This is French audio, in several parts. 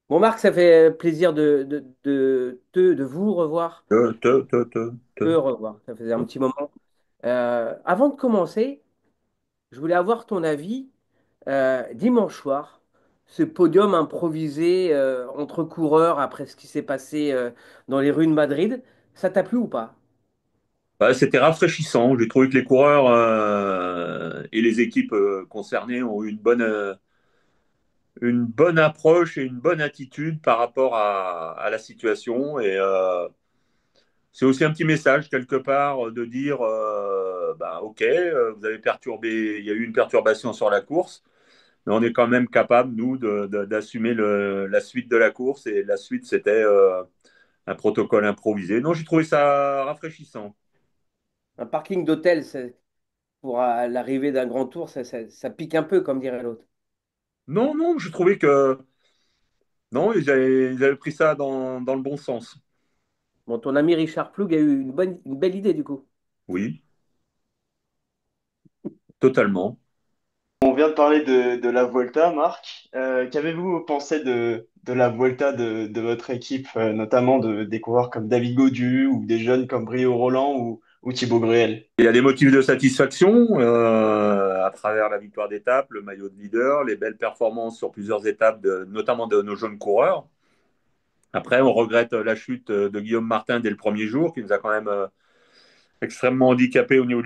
Bon, Marc, ça fait plaisir de vous revoir, Te, te, te, te, te. te revoir. Ça faisait un petit moment. Avant de commencer, je voulais avoir ton avis. Dimanche soir, ce podium improvisé entre coureurs après ce qui s'est passé dans les rues de Madrid, ça t'a plu ou pas? Bah, c'était rafraîchissant. J'ai trouvé que les coureurs et les équipes concernées ont eu une bonne approche et une bonne attitude par rapport à la situation. Et c'est aussi un petit message quelque part de dire, bah, ok, vous avez perturbé, il y a eu une perturbation sur la course, mais on est quand même capable, nous, d'assumer la suite de la course. Et la suite, c'était un protocole improvisé. Non, j'ai trouvé ça rafraîchissant. Un parking d'hôtel, pour l'arrivée d'un grand tour, ça pique un peu, comme dirait l'autre. Non, non, je trouvais que non, ils avaient pris ça dans le bon sens. Bon, ton ami Richard Ploug a eu une belle idée du coup. Oui, totalement. On vient de parler de la Vuelta, Marc. Qu'avez-vous pensé de la Vuelta de votre équipe, notamment des coureurs comme David Gaudu ou des jeunes comme Brio Roland ou Thibaut Gruel? Il y a des motifs de satisfaction à travers la victoire d'étape, le maillot de leader, les belles performances sur plusieurs étapes, notamment de nos jeunes coureurs. Après, on regrette la chute de Guillaume Martin dès le premier jour, qui nous a quand même extrêmement handicapé au niveau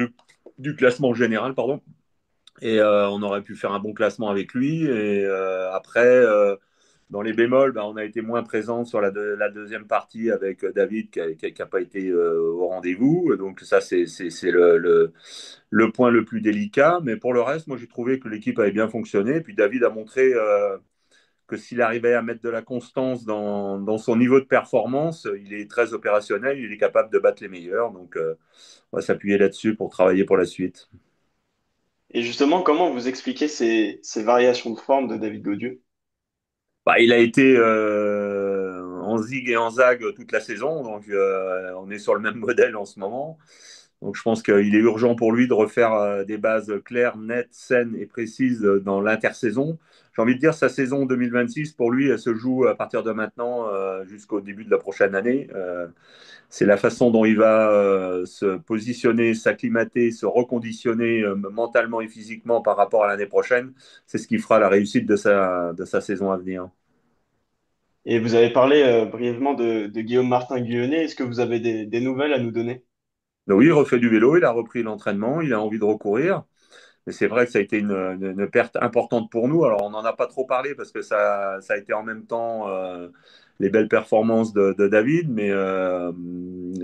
du classement général, pardon. Et on aurait pu faire un bon classement avec lui. Et après, dans les bémols, ben, on a été moins présent sur la deuxième partie avec David qui a pas été au rendez-vous. Donc ça, c'est le point le plus délicat. Mais pour le reste, moi, j'ai trouvé que l'équipe avait bien fonctionné. Puis David a montré que s'il arrivait à mettre de la constance dans son niveau de performance, il est très opérationnel, il est capable de battre les meilleurs. Donc on va s'appuyer là-dessus pour travailler pour la suite. Et justement, comment vous expliquez ces variations de forme de David Gaudu? Bah, il a été en zig et en zag toute la saison, donc on est sur le même modèle en ce moment. Donc je pense qu'il est urgent pour lui de refaire des bases claires, nettes, saines et précises dans l'intersaison. J'ai envie de dire sa saison 2026 pour lui, elle se joue à partir de maintenant jusqu'au début de la prochaine année. C'est la façon dont il va se positionner, s'acclimater, se reconditionner mentalement et physiquement par rapport à l'année prochaine. C'est ce qui fera la réussite de sa saison à venir. Et vous avez parlé brièvement de Guillaume Martin Guyonnet. Est-ce que vous avez des nouvelles à nous donner? Donc oui, il refait du vélo, il a repris l'entraînement, il a envie de recourir. Mais c'est vrai que ça a été une perte importante pour nous. Alors, on n'en a pas trop parlé parce que ça a été en même temps les belles performances de David, mais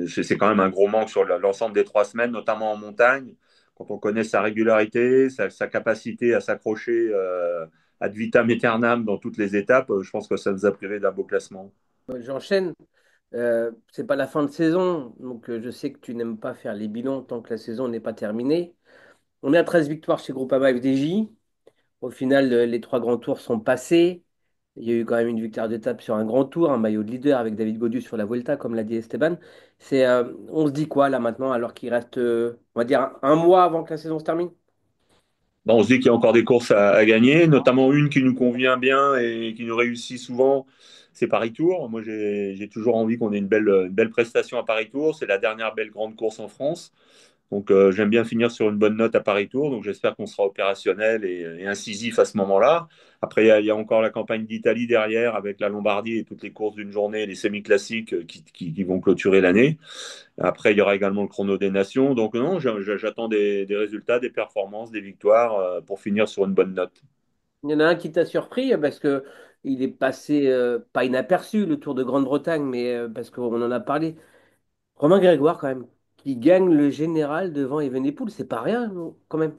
c'est quand même un gros manque sur l'ensemble des 3 semaines, notamment en montagne. Quand on connaît sa régularité, sa capacité à s'accrocher ad vitam aeternam dans toutes les étapes, je pense que ça nous a privé d'un beau classement. J'enchaîne. C'est pas la fin de saison, donc je sais que tu n'aimes pas faire les bilans tant que la saison n'est pas terminée. On est à 13 victoires chez Groupama FDJ. Au final, les trois grands tours sont passés. Il y a eu quand même une victoire d'étape sur un grand tour, un maillot de leader avec David Gaudu sur la Vuelta, comme l'a dit Esteban. On se dit quoi là maintenant, alors qu'il reste, on va dire, un mois avant que la saison se termine? Bon, on se dit qu'il y a encore des courses à gagner, notamment une qui nous convient bien et qui nous réussit souvent, c'est Paris-Tours. Moi, j'ai toujours envie qu'on ait une belle prestation à Paris-Tours. C'est la dernière belle grande course en France. Donc, j'aime bien finir sur une bonne note à Paris-Tours. Donc, j'espère qu'on sera opérationnel et incisif à ce moment-là. Après, il y a encore la campagne d'Italie derrière avec la Lombardie et toutes les courses d'une journée, les semi-classiques qui vont clôturer l'année. Après, il y aura également le chrono des nations. Donc, non, j'attends des résultats, des performances, des victoires pour finir sur une bonne note. Il y en a un qui t'a surpris parce que il est passé, pas inaperçu, le Tour de Grande-Bretagne, mais parce qu'on en a parlé. Romain Grégoire, quand même, qui gagne le général devant Evenepoel, c'est pas rien, non, quand même.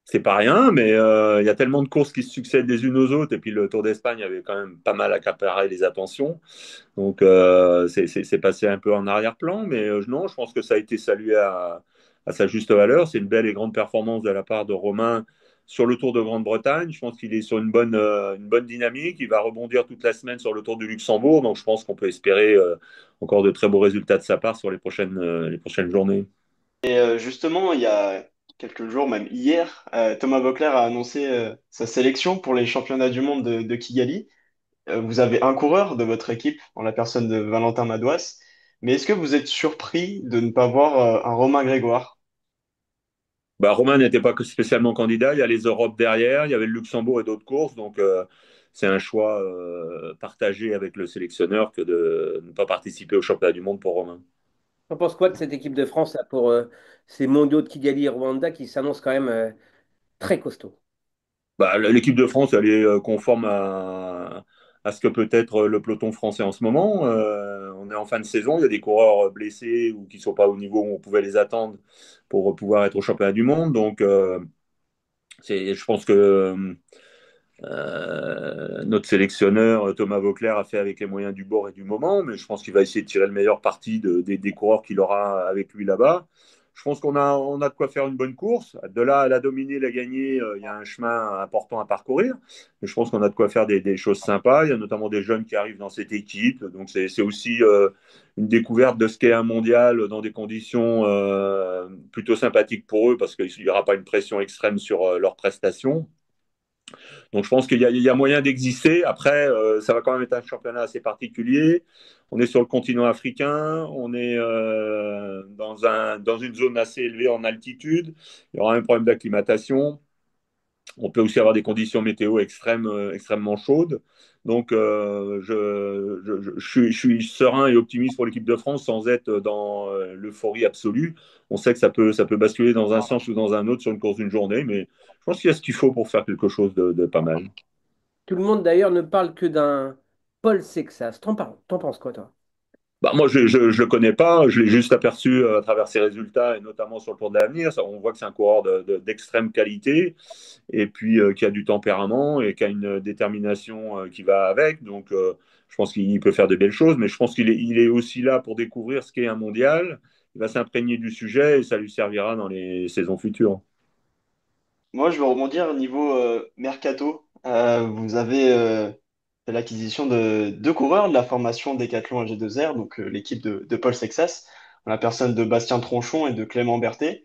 C'est pas rien, mais il y a tellement de courses qui se succèdent les unes aux autres. Et puis, le Tour d'Espagne avait quand même pas mal accaparé les attentions. Donc, c'est passé un peu en arrière-plan. Mais non, je pense que ça a été salué à sa juste valeur. C'est une belle et grande performance de la part de Romain sur le Tour de Grande-Bretagne. Je pense qu'il est sur une bonne dynamique. Il va rebondir toute la semaine sur le Tour du Luxembourg. Donc, je pense qu'on peut espérer encore de très beaux résultats de sa part sur les prochaines journées. Et justement, il y a quelques jours, même hier, Thomas Voeckler a annoncé sa sélection pour les championnats du monde de Kigali. Vous avez un coureur de votre équipe, en la personne de Valentin Madouas, mais est-ce que vous êtes surpris de ne pas voir un Romain Grégoire? Bah, Romain n'était pas que spécialement candidat. Il y a les Europes derrière, il y avait le Luxembourg et d'autres courses. Donc, c'est un choix partagé avec le sélectionneur que de ne pas participer au championnat du monde pour Romain. T'en penses quoi de cette équipe de France là, pour ces mondiaux de Kigali et Rwanda qui s'annoncent quand même très costauds? Bah, l'équipe de France, elle est conforme à ce que peut être le peloton français en ce moment. On est en fin de saison, il y a des coureurs blessés ou qui ne sont pas au niveau où on pouvait les attendre pour pouvoir être au championnat du monde. Donc, je pense que notre sélectionneur Thomas Vauclair a fait avec les moyens du bord et du moment, mais je pense qu'il va essayer de tirer le meilleur parti des coureurs qu'il aura avec lui là-bas. Je pense qu'on a de quoi faire une bonne course. De là à la dominer, la gagner, il y a un chemin important à parcourir. Mais je pense qu'on a de quoi faire des choses sympas. Il y a notamment des jeunes qui arrivent dans cette équipe. Donc c'est aussi une découverte de ce qu'est un mondial dans des conditions plutôt sympathiques pour eux parce qu'il n'y aura pas une pression extrême sur leurs prestations. Donc je pense qu'il y a moyen d'exister. Après, ça va quand même être un championnat assez particulier. On est sur le continent africain, on est dans une zone assez élevée en altitude. Il y aura un problème d'acclimatation. On peut aussi avoir des conditions météo extrêmement chaudes. Donc je suis serein et optimiste pour l'équipe de France sans être dans l'euphorie absolue. On sait que ça peut basculer dans un sens ou dans un autre sur une course d'une journée, mais je pense qu'il y a ce qu'il faut pour faire quelque chose de pas mal. Tout le monde d'ailleurs ne parle que d'un Paul Sexas. T'en penses quoi, toi? Bah, moi, je le connais pas. Je l'ai juste aperçu à travers ses résultats et notamment sur le Tour de l'Avenir. On voit que c'est un coureur d'extrême qualité et puis qui a du tempérament et qui a une détermination qui va avec. Donc, je pense qu'il peut faire de belles choses, mais je pense qu'il est aussi là pour découvrir ce qu'est un mondial. Il va s'imprégner du sujet et ça lui servira dans les saisons futures. Moi, je veux rebondir au niveau mercato. Vous avez fait l'acquisition de deux coureurs de la formation Décathlon AG2R, donc l'équipe de Paul Sexas, en la personne de Bastien Tronchon et de Clément Berthet.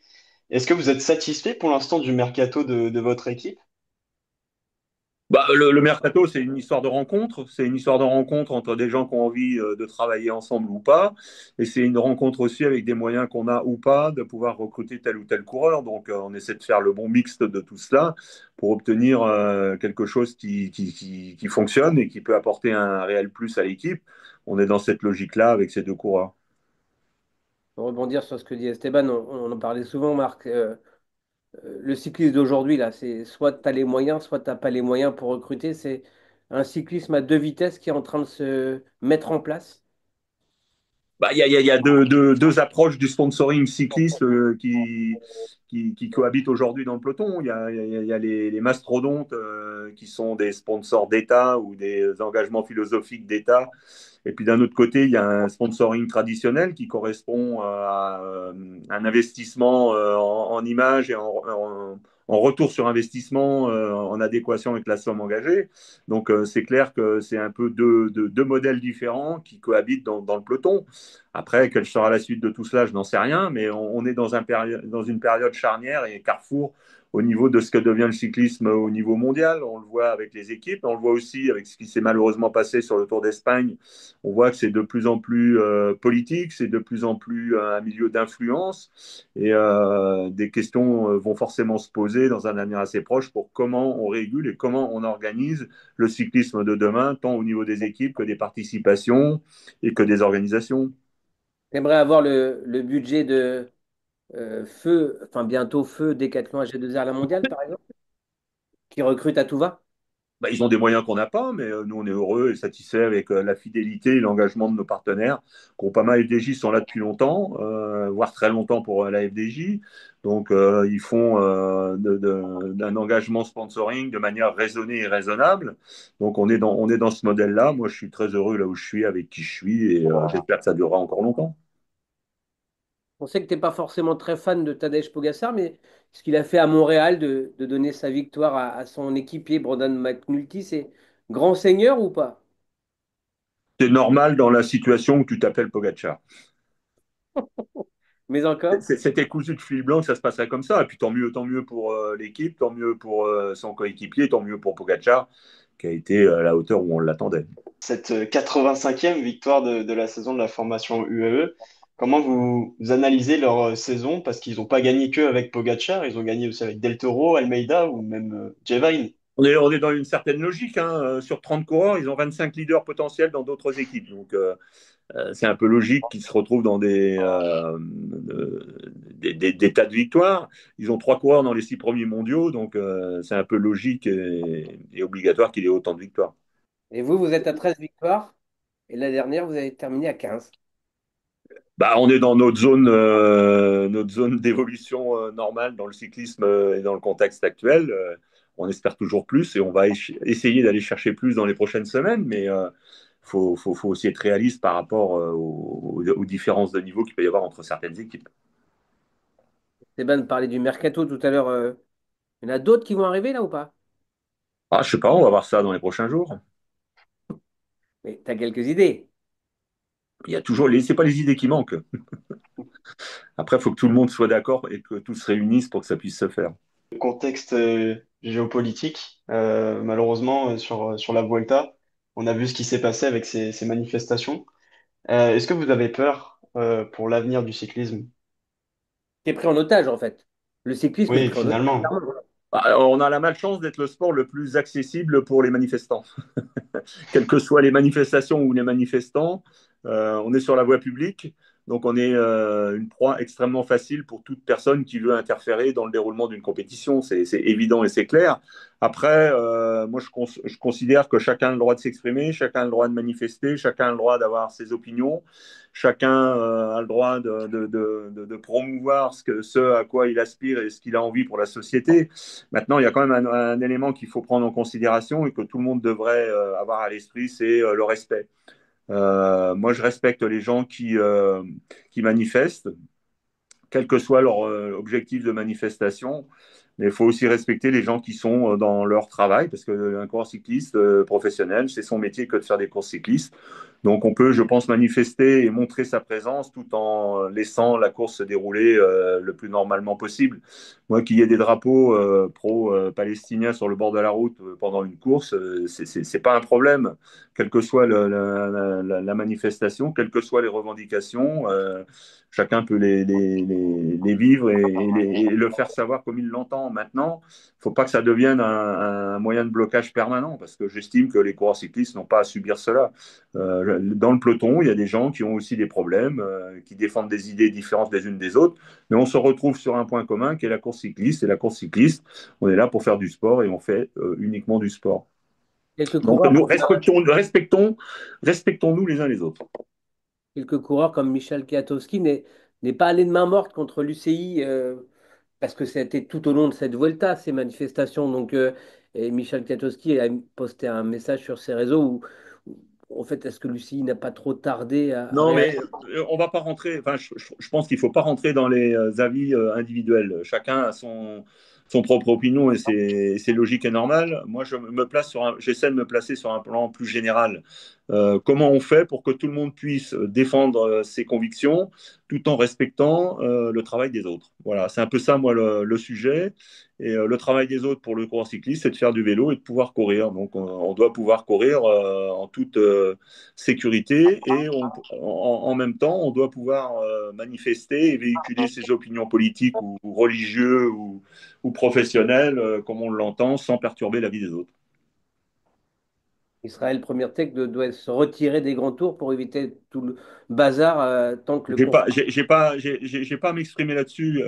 Est-ce que vous êtes satisfait pour l'instant du mercato de votre équipe? Bah, le mercato, c'est une histoire de rencontre. C'est une histoire de rencontre entre des gens qui ont envie de travailler ensemble ou pas. Et c'est une rencontre aussi avec des moyens qu'on a ou pas de pouvoir recruter tel ou tel coureur. Donc, on essaie de faire le bon mixte de tout cela pour obtenir quelque chose qui fonctionne et qui peut apporter un réel plus à l'équipe. On est dans cette logique-là avec ces deux coureurs. Pour rebondir sur ce que dit Esteban, on en parlait souvent, Marc. Le cyclisme d'aujourd'hui, là, c'est soit tu as les moyens, soit tu n'as pas les moyens pour recruter. C'est un cyclisme à deux vitesses qui est en train de se mettre en place. Bah, il y a deux approches du sponsoring cycliste qui cohabitent aujourd'hui dans le peloton. Il y a les mastodontes qui sont des sponsors d'État ou des engagements philosophiques d'État. Et puis d'un autre côté, il y a un sponsoring traditionnel qui correspond à un investissement en images et en retour sur investissement en adéquation avec la somme engagée. Donc c'est clair que c'est un peu deux modèles différents qui cohabitent dans le peloton. Après, quelle sera la suite de tout cela, je n'en sais rien, mais on est dans une période charnière et carrefour au niveau de ce que devient le cyclisme au niveau mondial. On le voit avec les équipes, on le voit aussi avec ce qui s'est malheureusement passé sur le Tour d'Espagne. On voit que c'est de plus en plus politique, c'est de plus en plus un milieu d'influence et des questions vont forcément se poser dans un avenir assez proche pour comment on régule et comment on organise le cyclisme de demain, tant au niveau des équipes que des participations et que des organisations. J'aimerais avoir le budget de Feu, enfin bientôt Feu Décathlon AG2R la mondiale, par exemple, qui recrute à tout va. Bah, ils ont des moyens qu'on n'a pas, mais nous, on est heureux et satisfaits avec la fidélité et l'engagement de nos partenaires. Groupama et FDJ sont là depuis longtemps, voire très longtemps pour la FDJ. Donc, ils font d'un engagement sponsoring de manière raisonnée et raisonnable. Donc, on est dans ce modèle-là. Moi, je suis très heureux là où je suis, avec qui je suis, et j'espère que ça durera encore longtemps. On sait que tu n'es pas forcément très fan de Tadej Pogacar, mais ce qu'il a fait à Montréal de donner sa victoire à son équipier Brendan McNulty, c'est grand seigneur ou pas? C'est normal dans la situation où tu t'appelles Pogacar. Mais encore, C'était cousu de fil blanc que ça se passerait comme ça. Et puis tant mieux pour l'équipe, tant mieux pour son coéquipier, tant mieux pour Pogacar, qui a été à la hauteur où on l'attendait. cette 85e victoire de la saison de la formation UAE. Comment vous analysez leur saison? Parce qu'ils n'ont pas gagné que avec Pogacar, ils ont gagné aussi avec Del Toro, Almeida ou même Jay. On est dans une certaine logique, hein. Sur 30 coureurs, ils ont 25 leaders potentiels dans d'autres équipes. Donc, c'est un peu logique qu'ils se retrouvent dans des tas de victoires. Ils ont 3 coureurs dans les 6 premiers mondiaux, donc c'est un peu logique et obligatoire qu'il ait autant de victoires. et vous êtes à 13 victoires, et la dernière, vous avez terminé à 15. Bah, on est dans notre zone d'évolution normale dans le cyclisme et dans le contexte actuel. On espère toujours plus et on va essayer d'aller chercher plus dans les prochaines semaines, mais faut aussi être réaliste par rapport aux différences de niveau qu'il peut y avoir entre certaines équipes. Stéban parlait du mercato tout à l'heure. Il y en a d'autres qui vont arriver là ou pas? Ah, je sais pas, on va voir ça dans les prochains jours. Mais tu as quelques idées. Il y a toujours c'est pas les idées qui manquent. Après, il faut que tout le monde soit d'accord et que tout se réunisse pour que ça puisse se faire. Contexte géopolitique, malheureusement, sur la Vuelta, on a vu ce qui s'est passé avec ces manifestations. Est-ce que vous avez peur pour l'avenir du cyclisme? Tu es pris en otage en fait. Le cyclisme est Oui, pris en otage. finalement. Bah, on a la malchance d'être le sport le plus accessible pour les manifestants. Quelles que soient les manifestations ou les manifestants, on est sur la voie publique, donc on est une proie extrêmement facile pour toute personne qui veut interférer dans le déroulement d'une compétition. C'est évident et c'est clair. Après, moi, je considère que chacun a le droit de s'exprimer, chacun a le droit de manifester, chacun a le droit d'avoir ses opinions, chacun a le droit de promouvoir ce à quoi il aspire et ce qu'il a envie pour la société. Maintenant, il y a quand même un élément qu'il faut prendre en considération et que tout le monde devrait avoir à l'esprit, c'est le respect. Moi, je respecte les gens qui manifestent, quel que soit leur objectif de manifestation. Mais il faut aussi respecter les gens qui sont dans leur travail, parce qu'un coureur cycliste professionnel, c'est son métier que de faire des courses cyclistes. Donc on peut, je pense, manifester et montrer sa présence tout en laissant la course se dérouler le plus normalement possible. Moi, qu'il y ait des drapeaux pro-palestiniens sur le bord de la route pendant une course, c'est pas un problème, quelle que soit la manifestation, quelles que soient les revendications. Chacun peut les vivre et le faire savoir comme il l'entend. Maintenant, il ne faut pas que ça devienne un moyen de blocage permanent, parce que j'estime que les coureurs cyclistes n'ont pas à subir cela. Dans le peloton, il y a des gens qui ont aussi des problèmes, qui défendent des idées différentes des unes des autres, mais on se retrouve sur un point commun qui est la course cycliste. Et la course cycliste, on est là pour faire du sport et on fait uniquement du sport. Quelques Donc coureurs nous comme, respectons-nous les uns les autres. quelques coureurs comme Michel Kwiatkowski n'est pas allé de main morte contre l'UCI parce que c'était tout au long de cette Vuelta, ces manifestations. Donc, et Michel Kwiatkowski a posté un message sur ses réseaux en fait, est-ce que l'UCI n'a pas trop tardé à Non, réagir? mais on va pas rentrer. Enfin, je pense qu'il faut pas rentrer dans les avis individuels. Chacun a son propre opinion et c'est logique et normal. Moi, j'essaie de me placer sur un plan plus général. Comment on fait pour que tout le monde puisse défendre ses convictions tout en respectant le travail des autres? Voilà, c'est un peu ça, moi, le sujet. Et le travail des autres pour le coureur cycliste, c'est de faire du vélo et de pouvoir courir. Donc, on doit pouvoir courir en toute sécurité et en même temps, on doit pouvoir manifester et véhiculer ses opinions politiques ou religieuses ou professionnelles, comme on l'entend, sans perturber la vie des autres. Israël Premier Tech doit se retirer des grands tours pour éviter tout le bazar tant que le J'ai pas, conflit. j'ai pas à m'exprimer là-dessus.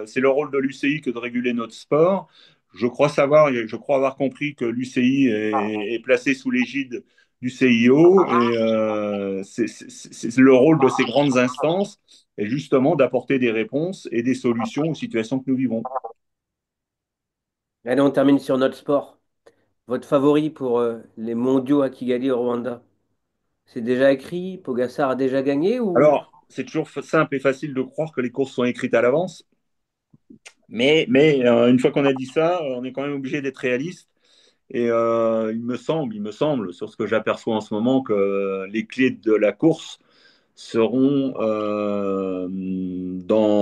C'est le rôle de l'UCI que de réguler notre sport. Je crois avoir compris que l'UCI est placé sous l'égide du CIO et c'est le rôle de ces grandes instances est justement d'apporter des réponses et des solutions aux situations que nous vivons. Allez, on termine sur notre sport. Votre favori pour les mondiaux à Kigali au Rwanda? C'est déjà écrit? Pogacar a déjà gagné ou Alors, c'est toujours simple et facile de croire que les courses sont écrites à l'avance, mais une fois qu'on a dit ça, on est quand même obligé d'être réaliste. Et il me semble, sur ce que j'aperçois en ce moment, que les clés de la course seront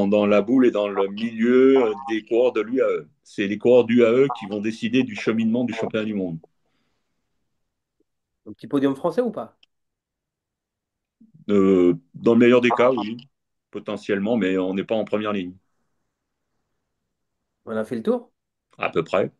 dans la boule et dans le milieu des coureurs de l'UAE. C'est les coureurs d'UAE qui vont décider du cheminement du championnat du monde. Un petit podium français ou pas? Dans le meilleur des cas, oui, potentiellement, mais on n'est pas en première ligne, On a fait le tour? à peu près.